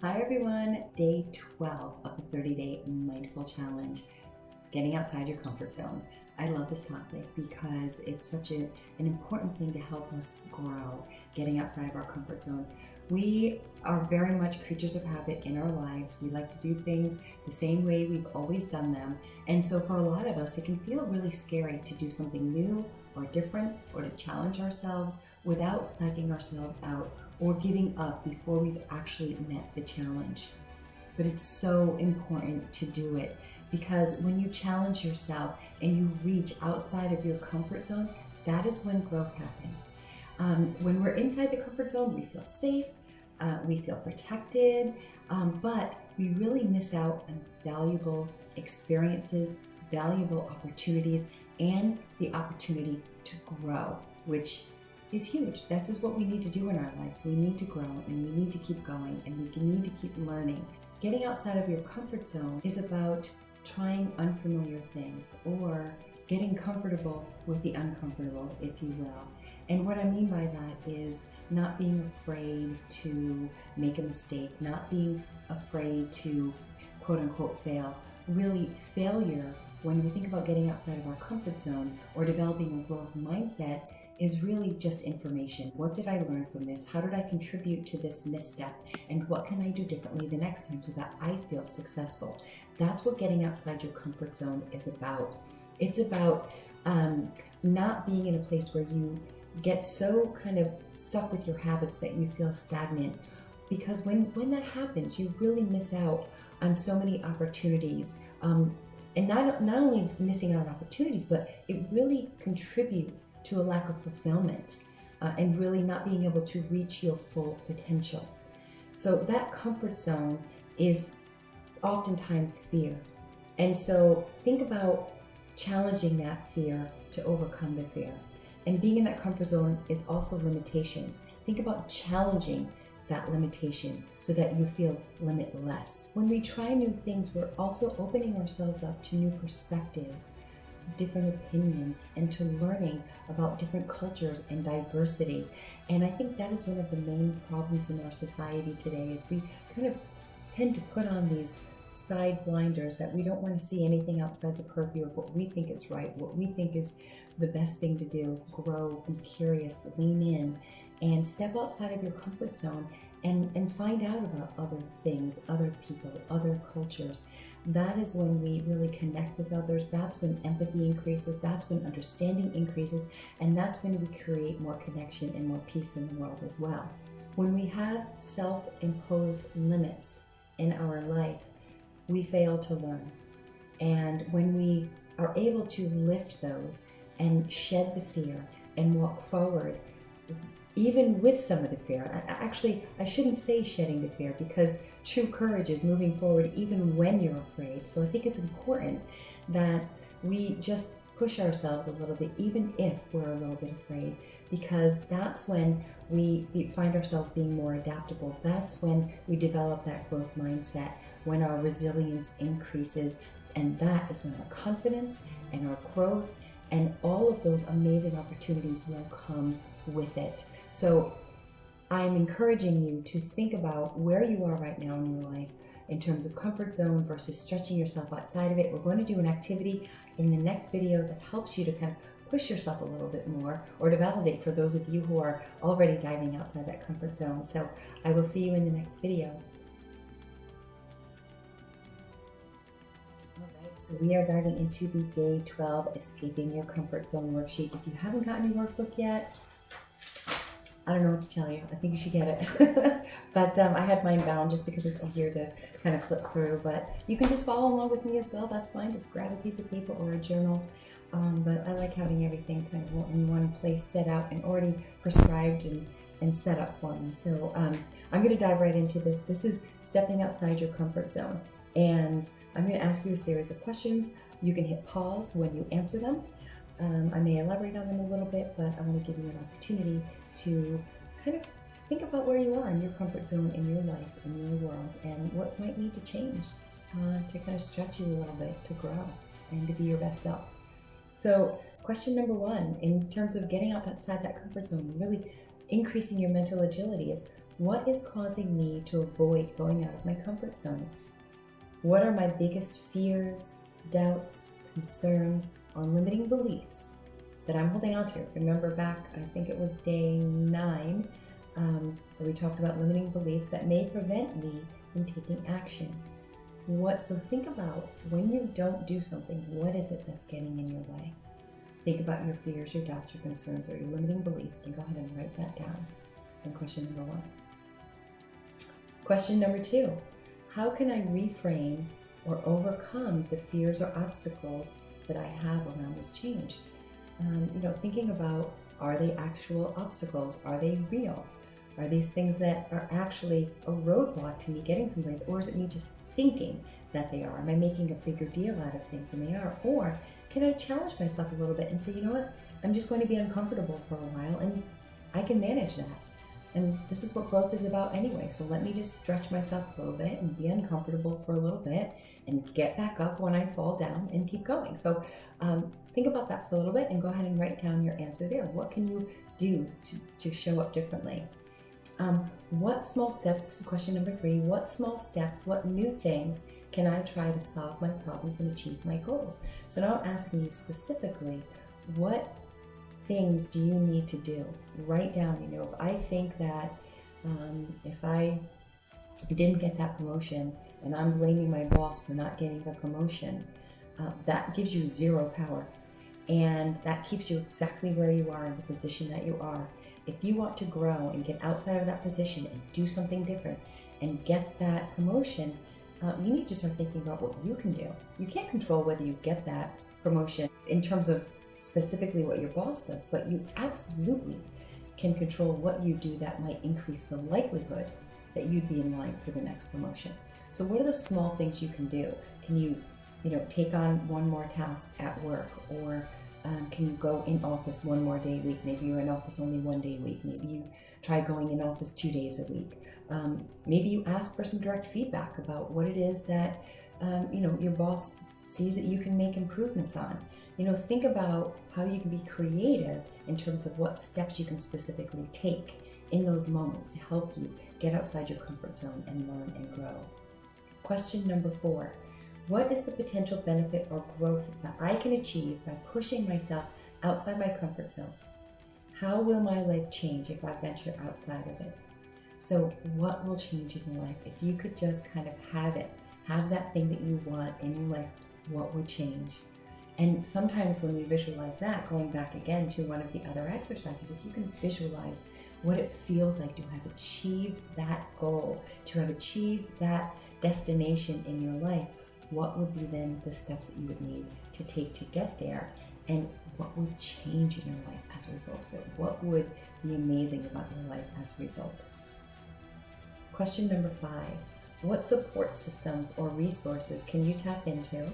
Hi everyone, day 12 of the 30-day mindful challenge, getting outside your comfort zone. I love this topic because it's such an important thing to help us grow, getting outside of our comfort zone. We are very much creatures of habit in our lives. We like to do things the same way we've always done them. And so for a lot of us, it can feel really scary to do something new or different or to challenge ourselves without psyching ourselves out or giving up before we've actually met the challenge. But it's so important to do it because when you challenge yourself and you reach outside of your comfort zone, that is when growth happens. When we're inside the comfort zone, we feel safe, we feel protected, but we really miss out on valuable experiences, valuable opportunities, and the opportunity to grow, which is huge. That's just what we need to do in our lives. We need to grow and we need to keep going and we need to keep learning. Getting outside of your comfort zone is about trying unfamiliar things or getting comfortable with the uncomfortable, if you will. And what I mean by that is not being afraid to make a mistake, not being afraid to quote unquote fail. Really, failure, when we think about getting outside of our comfort zone or developing a growth mindset, is really just information. What did I learn from this? How did I contribute to this misstep? And what can I do differently the next time so that I feel successful? That's what getting outside your comfort zone is about. It's about not being in a place where you get so kind of stuck with your habits that you feel stagnant. Because when that happens, you really miss out on so many opportunities. And not only missing out on opportunities, but it really contributes to a lack of fulfillment and really not being able to reach your full potential. So that comfort zone is oftentimes fear. And so think about challenging that fear to overcome the fear. And being in that comfort zone is also limitations. Think about challenging that limitation so that you feel limitless. When we try new things, we're also opening ourselves up to new perspectives, different opinions, and to learning about different cultures and diversity. And I think that is one of the main problems in our society today is we kind of tend to put on these side blinders that we don't want to see anything outside the purview of what we think is right, what we think is the best thing to do. Grow, be curious, lean in, and step outside of your comfort zone and find out about other things, other people, other cultures. That is when we really connect with others. That's when empathy increases. That's when understanding increases. And that's when we create more connection and more peace in the world as well. When we have self-imposed limits in our life, we fail to learn. And when we are able to lift those and shed the fear and walk forward, even with some of the fear. Actually, I shouldn't say shedding the fear because true courage is moving forward even when you're afraid. So I think it's important that we just push ourselves a little bit, even if we're a little bit afraid, because that's when we find ourselves being more adaptable. That's when we develop that growth mindset, when our resilience increases, and that is when our confidence and our growth and all of those amazing opportunities will come with it. So I'm encouraging you to think about where you are right now in your life in terms of comfort zone versus stretching yourself outside of it. We're going to do an activity in the next video that helps you to kind of push yourself a little bit more or to validate for those of you who are already diving outside that comfort zone. So I will see you in the next video. So we are diving into the day 12 Escaping Your Comfort Zone worksheet. If you haven't gotten your workbook yet, I don't know what to tell you. I think you should get it. But I had mine bound just because it's easier to kind of flip through. But you can just follow along with me as well. That's fine. Just grab a piece of paper or a journal. But I like having everything kind of in one place, set out and already prescribed and set up for me. So I'm going to dive right into this. This is stepping outside your comfort zone. And I'm going to ask you a series of questions. You can hit pause when you answer them. I may elaborate on them a little bit, but I want to give you an opportunity to kind of think about where you are in your comfort zone, in your life, in your world, and what might need to change to kind of stretch you a little bit, to grow, and to be your best self. So question number one, in terms of getting outside that comfort zone, really increasing your mental agility, is What is causing me to avoid going out of my comfort zone? What are my biggest fears, doubts, concerns, or limiting beliefs that I'm holding on to? Remember back, I think it was day 9, where we talked about limiting beliefs that may prevent me from taking action. So think about when you don't do something, what is it that's getting in your way? Think about your fears, your doubts, your concerns, or your limiting beliefs, and go ahead and write that down. And question number 1. Question number 2, how can I reframe or overcome the fears or obstacles that I have around this change? Thinking about, are they actual obstacles? Are they real? Are these things that are actually a roadblock to me getting someplace? Or is it me just thinking that they are? Am I making a bigger deal out of things than they are? Or can I challenge myself a little bit and say, you know what, I'm just going to be uncomfortable for a while and I can manage that. And this is what growth is about anyway. So let me just stretch myself a little bit and be uncomfortable for a little bit and get back up when I fall down and keep going. So think about that for a little bit and go ahead and write down your answer there. What can you do to show up differently? What small steps, this is question number 3, what small steps, what new things can I try to solve my problems and achieve my goals? So now I'm asking you specifically, what things do you need to do? Write down, if I think that if I didn't get that promotion and I'm blaming my boss for not getting the promotion, that gives you 0 power. And that keeps you exactly where you are in the position that you are. If you want to grow and get outside of that position and do something different and get that promotion, you need to start thinking about what you can do. You can't control whether you get that promotion in terms of specifically what your boss does, but you absolutely can control what you do that might increase the likelihood that you'd be in line for the next promotion. So what are the small things you can do? Can you take on one more task at work, or can you go in office one more day a week? Maybe you're in office only 1 day a week. Maybe you try going in office 2 days a week. Maybe you ask for some direct feedback about what it is that your boss sees that you can make improvements on. Think about how you can be creative in terms of what steps you can specifically take in those moments to help you get outside your comfort zone and learn and grow. Question number 4. What is the potential benefit or growth that I can achieve by pushing myself outside my comfort zone? How will my life change if I venture outside of it? So what will change in your life? If you could just kind of have that thing that you want in your life, what would change? And sometimes when we visualize that, going back again to one of the other exercises, if you can visualize what it feels like to have achieved that goal, to have achieved that destination in your life, what would be then the steps that you would need to take to get there? And what would change in your life as a result of it? What would be amazing about your life as a result? Question number 5. What support systems or resources can you tap into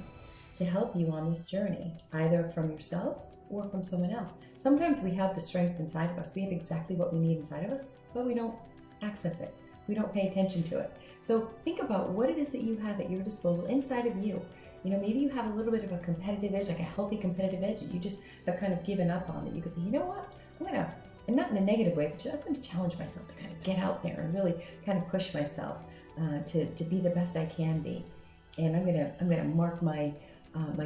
to help you on this journey, either from yourself or from someone else? Sometimes we have the strength inside of us. We have exactly what we need inside of us, but we don't access it. We don't pay attention to it. So think about what it is that you have at your disposal inside of you. Maybe you have a little bit of a competitive edge, like a healthy competitive edge that you just have kind of given up on, that you could say, you know what, and not in a negative way, but I'm going to challenge myself to kind of get out there and really kind of push myself to be the best I can be. And I'm going to mark my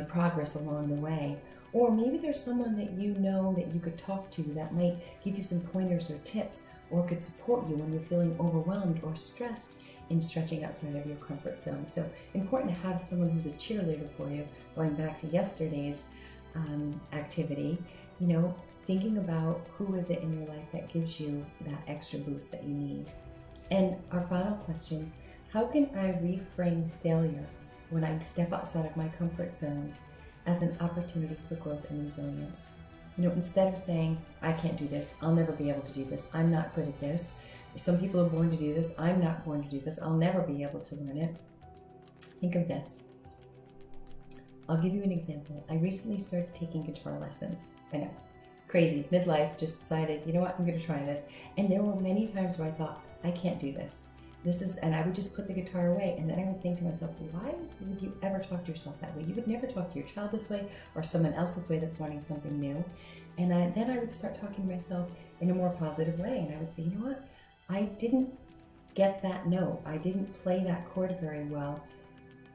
progress along the way. Or maybe there's someone that that you could talk to that might give you some pointers or tips, or could support you when you're feeling overwhelmed or stressed in stretching outside of your comfort zone. So important to have someone who's a cheerleader for you. Going back to yesterday's activity, thinking about who is it in your life that gives you that extra boost that you need. And our final questions: how can I reframe failure when I step outside of my comfort zone as an opportunity for growth and resilience? Instead of saying, I can't do this, I'll never be able to do this, I'm not good at this, some people are born to do this, I'm not born to do this, I'll never be able to learn it. Think of this. I'll give you an example. I recently started taking guitar lessons. I know, crazy, midlife, just decided, you know what, I'm going to try this. And there were many times where I thought, I can't do this. And I would just put the guitar away, and then I would think to myself, why would you ever talk to yourself that way? You would never talk to your child this way, or someone else's way that's learning something new. And then I would start talking to myself in a more positive way, and I would say, you know what? I didn't get that note. I didn't play that chord very well.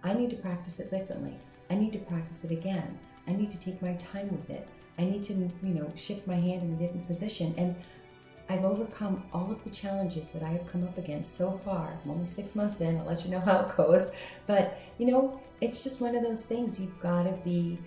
I need to practice it differently. I need to practice it again. I need to take my time with it. I need to, shift my hand in a different position. And I've overcome all of the challenges that I have come up against so far. I'm only 6 months in. I'll let you know how it goes. But, it's just one of those things. You've got to be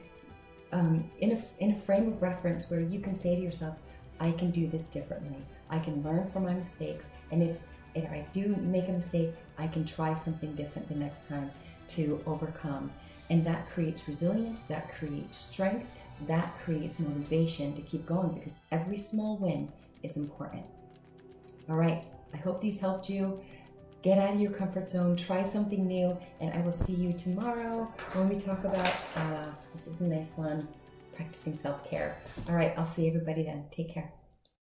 in a frame of reference where you can say to yourself, I can do this differently. I can learn from my mistakes. And if I do make a mistake, I can try something different the next time to overcome. And that creates resilience, that creates strength, that creates motivation to keep going, because every small win is important. All right, I hope these helped you. Get out of your comfort zone, try something new, and I will see you tomorrow when we talk about, this is a nice one, practicing self-care. All right, I'll see everybody then. Take care.